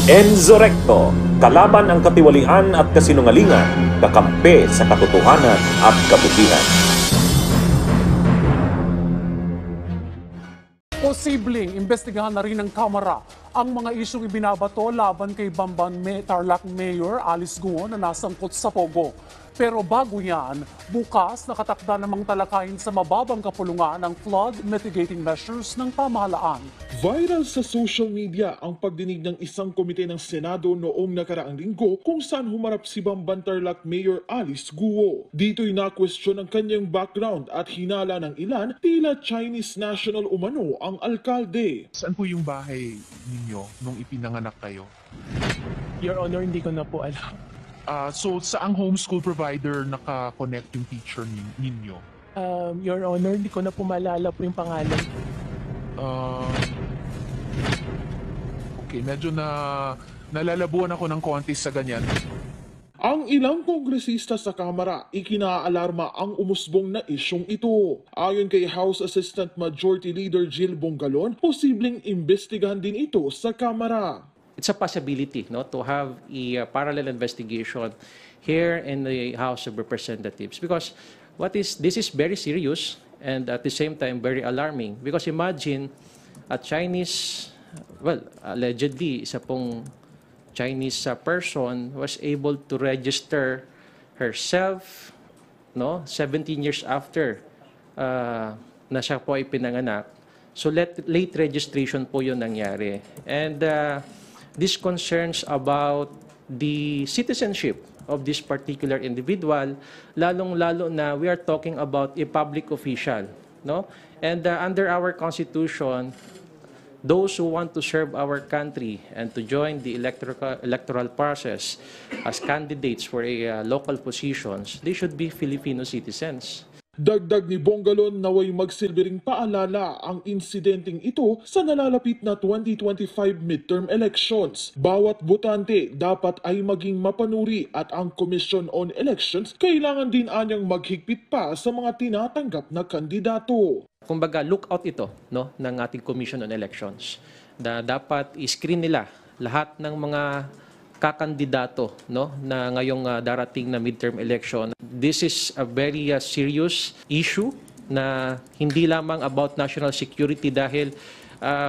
Enzo Recto, kalaban ang katiwalian at kasinungalingan, kakampi sa katotohanan at kabutihan. Posibleng imbestigahan na rin ng Kamara ang mga isyong ibinabato laban kay Bamban Tarlac Mayor Alice Guo na nasangkot sa Pogo. Pero bago yan, bukas nakatakda namang talakayin sa mababang kapulungan ang flood mitigating measures ng pamahalaan. Viral sa social media ang pagdinig ng isang komite ng Senado noong nakaraang linggo kung saan humarap si Bamban Tarlac Mayor Alice Guo. Dito'y na-question ang kanyang background at hinala ng ilan tila Chinese national umano ang alkalde. Saan po yung bahay ninyo nung ipinanganak kayo? Your Honor, hindi ko na po alam. So saang homeschool provider naka-connect yung teacher ninyo? Your Honor, hindi ko na po maalala po yung pangalan. Okay, medyo nalalabuan ako ng konti sa ganyan. Ang ilang kongresista sa Kamara, ikinaalarma ang umusbong na isyong ito. Ayon kay House Assistant Majority Leader Jill Bongalon, posibleng imbestigahan din ito sa Kamara. It's a possibility, no, to have a parallel investigation here in the House of Representatives, because this is very serious and at the same time very alarming, because imagine a Chinese, allegedly isa pong Chinese person was able to register herself, no, 17 years after na siya po ay pinanganak. So late registration po 'yon nangyari. And this concerns about the citizenship of this particular individual, lalong-lalo na we are talking about a public official, no? And under our Constitution, those who want to serve our country and to join the electoral process as candidates for local positions, they should be Filipino citizens. Dagdag ni Bongalon naway magsilbing paalala ang insidenteng ito sa nalalapit na 2025 midterm elections. Bawat botante dapat ay maging mapanuri at ang Commission on Elections kailangan din anyang maghigpit pa sa mga tinatanggap na kandidato. Kumbaga, lookout ito, no, ng ating Commission on Elections. Dapat i-screen nila lahat ng mga kakandidato, no, na ngayong darating na midterm election. This is a very serious issue na hindi lamang about national security dahil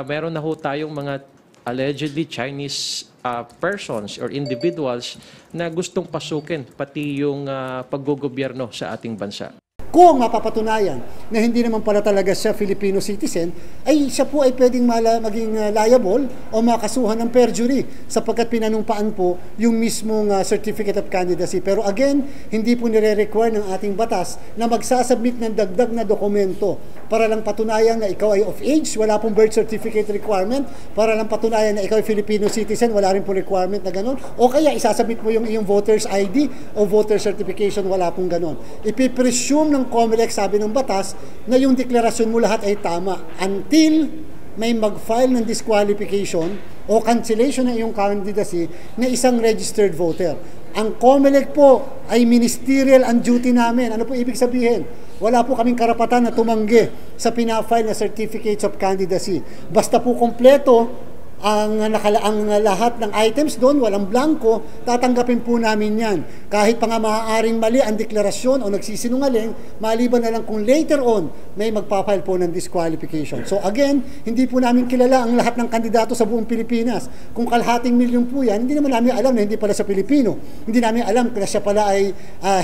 meron na ho tayong mga allegedly Chinese persons or individuals na gustong pasukin pati yung paggogobyerno sa ating bansa. Kung mapapatunayan na hindi naman pala talaga siya Filipino citizen, ay siya po ay pwedeng maging liable o makasuhan ng perjury sapagkat pinanumpaan po yung mismong certificate of candidacy. Pero again, hindi po nire-require ng ating batas na magsasubmit ng dagdag na dokumento para lang patunayan na ikaw ay of age, wala pong birth certificate requirement, para lang patunayan na ikaw ay Filipino citizen, wala rin po requirement na gano'n. O kaya isasubmit mo yung iyong voter's ID o voter certification, wala pong gano'n. Ipipresume ng COMELEC, sabi ng batas, na yung deklarasyon mo lahat ay tama until may mag-file ng disqualification o cancellation ng iyong candidacy na isang registered voter. Ang COMELEC po ay ministerial ang duty namin. Ano po ibig sabihin? Wala po kaming karapatan na tumanggi sa pinafile na certificates of candidacy. Basta po kompleto ang lahat ng items doon, walang blanco, tatanggapin po namin yan. Kahit pa nga maaaring mali ang deklarasyon o nagsisinungaling, maliban na lang kung later on may magpapile po ng disqualification. So again, hindi po namin kilala ang lahat ng kandidato sa buong Pilipinas. Kung kalahating milyon po yan, hindi naman namin alam na hindi pala sa Pilipino. Hindi namin alam na siya pala ay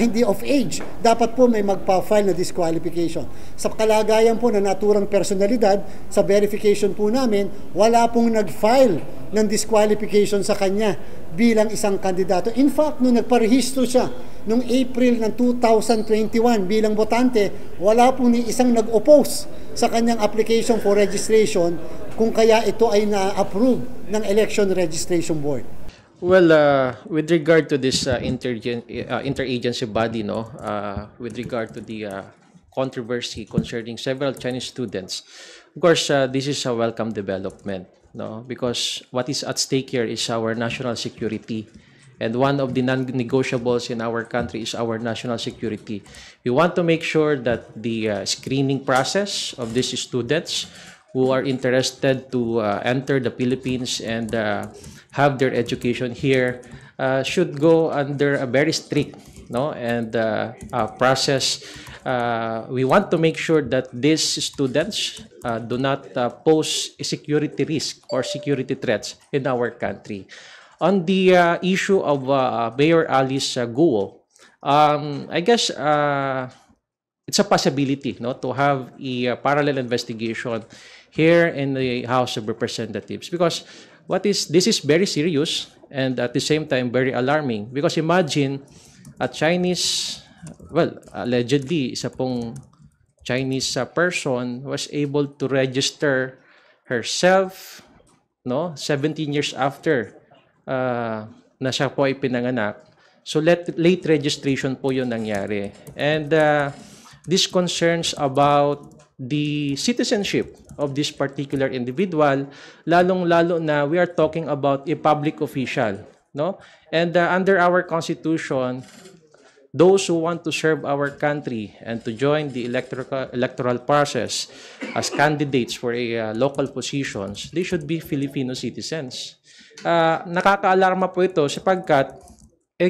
hindi of age. Dapat po may magpa-file na disqualification. Sa kalagayan po na naturang personalidad, sa verification po namin, wala pong nag-file ng disqualification sa kanya bilang isang kandidato. In fact, nung nagparehistro siya noong April ng 2021 bilang botante, wala po ni isang nag-oppose sa kanyang application for registration kung kaya ito ay na-approve ng Election Registration Board. Well, with regard to this interagency body, no, with regard to the controversy concerning several Chinese students, of course, this is a welcome development. No, because what is at stake here is our national security. And one of the non-negotiables in our country is our national security. We want to make sure that the screening process of these students who are interested to enter the Philippines and have their education here should go under a very strict and process. We want to make sure that these students do not pose a security risk or security threats in our country. On the issue of Mayor Alice Guo, I guess it's a possibility to have a parallel investigation here in the House of Representatives, because this is very serious and at the same time very alarming, because imagine a Chinese, allegedly isa pong Chinese person was able to register herself 17 years after na siya po ay pinanganak. So late registration po yun nangyari. And this concerns about the citizenship of this particular individual, lalong-lalo na we are talking about a public official. And under our Constitution, those who want to serve our country and to join the electoral process as candidates for a local positions, they should be Filipino citizens. Nakakaalarma po ito sapagkat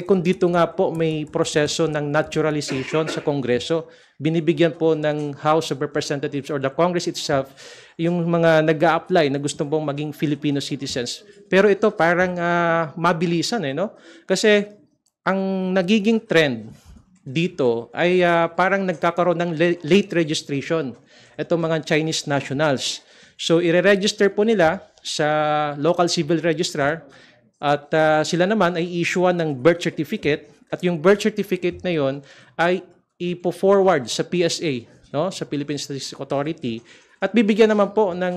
kung dito nga po may proseso ng naturalization sa Kongreso, binibigyan po ng House of Representatives or the Congress itself yung mga nag-a-apply na gusto pong maging Filipino citizens. Pero ito parang mabilisan Kasi ang nagiging trend dito ay parang nagkakaroon ng late registration itong mga Chinese nationals. So i-register po nila sa local civil registrar at sila naman ay i-issuean ng birth certificate, at yung birth certificate na yon ay ipo-forward sa PSA, sa Philippine Statistics Authority, at bibigyan naman po ng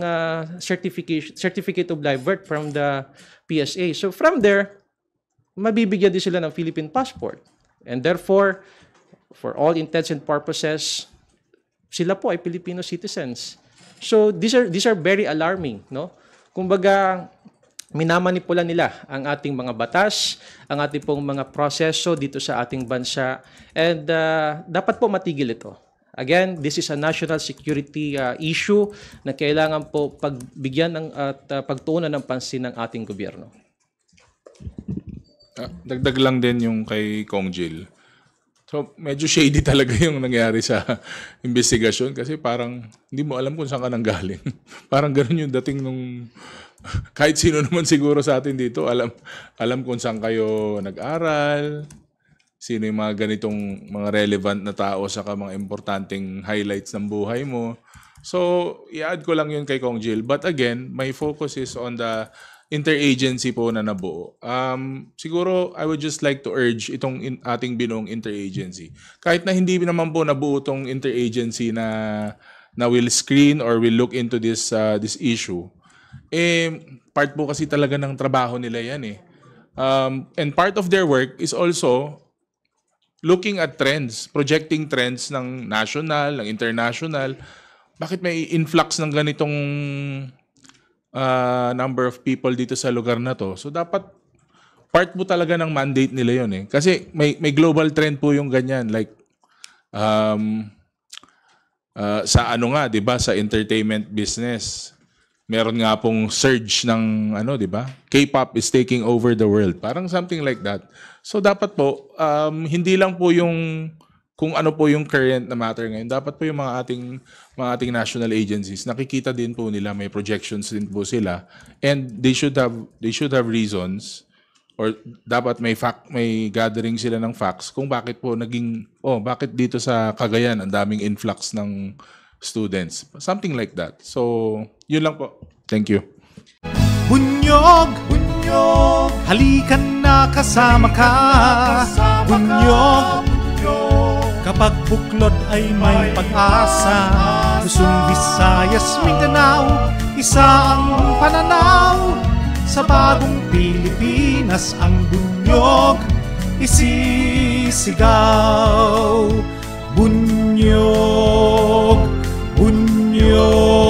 certificate of live birth from the PSA. So from there, mabibigyan din sila ng Philippine passport. And therefore, for all intents and purposes, sila po ay Filipino citizens. So these are very alarming, Kumbaga, minamanipula nila ang ating mga batas, ang ating pong mga proseso dito sa ating bansa, and dapat po matigil ito. Again, this is a national security issue na kailangan po pagbigyan at pagtuunan ng pansin ng ating gobyerno. Dagdag lang din yung kay Kong Jill. So, medyo shady talaga yung nangyari sa investigasyon kasi parang hindi mo alam kung saan ka nanggaling. Parang ganun yung dating nung kahit sino naman siguro sa atin dito, alam kung saan kayo nag-aral, sino yung mga ganitong mga relevant na tao sa mga importanteng highlights ng buhay mo. So, i-add ko lang yun kay Kong Jill. But again, my focus is on the interagency po na nabuo. Siguro, I would just like to urge itong ating binuong interagency. Kahit na hindi naman po nabuo itong interagency na will screen or will look into this issue, part po kasi talaga ng trabaho nila yan and part of their work is also looking at trends, projecting trends ng national, ng international. Bakit may influx ng ganitong number of people dito sa lugar na to? So dapat part po talaga ng mandate nila yun Kasi may global trend po yung ganyan, like sa di ba, sa entertainment business. Meron nga pong surge ng di ba? K-pop is taking over the world. Parang something like that. So dapat po hindi lang po yung kung ano po yung current na matter ngayon. Dapat po yung mga ating national agencies, nakikita din po nila, may projections din po sila, and they should have reasons, or dapat may gathering sila ng facts kung bakit po bakit dito sa Cagayan ang daming influx ng students. Something like that. So, yun lang po. Thank you. Bunyog, halikan na kasama ka. Bunyog, kapag buklod ay may pag-asa. Luzon, Visayas, Mindanao, isa ang pananaw. Sa bagong Pilipinas ang bunyog isisigaw. Bunyog, bunyog.